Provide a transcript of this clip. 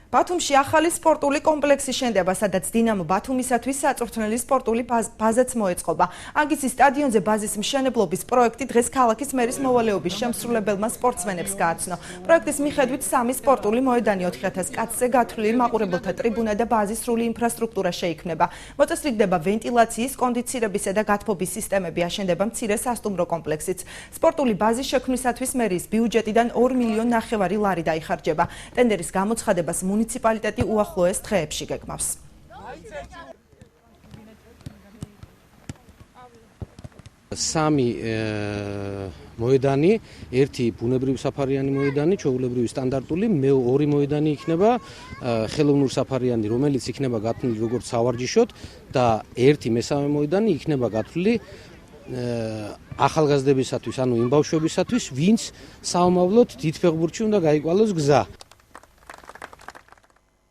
ბათუმში ახალი სპორტული კომპლექსი შენდება, სადაც დინამო ბათუმისათვის საწვრთნელი სპორტული ბაზაც მოეწყობა. აგიცის სტადიონზე ბაზის მშენებლობის პროექტი დღეს ქალაქის მერის მოვალეობის შემსრულებელმა სპორტსმენებს გააცნო. პროექტის მიხედვით 3 სპორტული მოედანი 4000 კაცზე გათვლილი მაყურებელთა ტრიბუნა და ბაზის სრული ინფრასტრუქტურა შეიქმნება. მოწესრიგდება ვენტილაციის, კონდიცირებისა და გათბობის სისტემები, აშენდება მცირე სასტუმრო კომპლექსიც. სპორტული ბაზის შექმნისათვის მერის ბიუჯეტიდან 2,5 მილიონი ლარი დაიხარჯება. ტენდერის გამოცხადებას მუნიციპალიტეტი უახლოეს დღეებში გეგმავს. სამი მოედანი, ერთი ბუნებრივი საფარიანი მოედანი, ჩვეულებრივი სტანდარტული, ორი მოედანი იქნება ხელოვნური საფარიანი, რომელიც იქნება გათვლილი როგორც სავარჯიშოდ და ერთი მესამე მოედანი იქნება გათვლილი ახალგაზრდებისათვის, ანუ იმ ბავშვებისათვის, ვინც საომავლოდ დიდ ფეხბურთში უნდა გაიკვალოს გზა.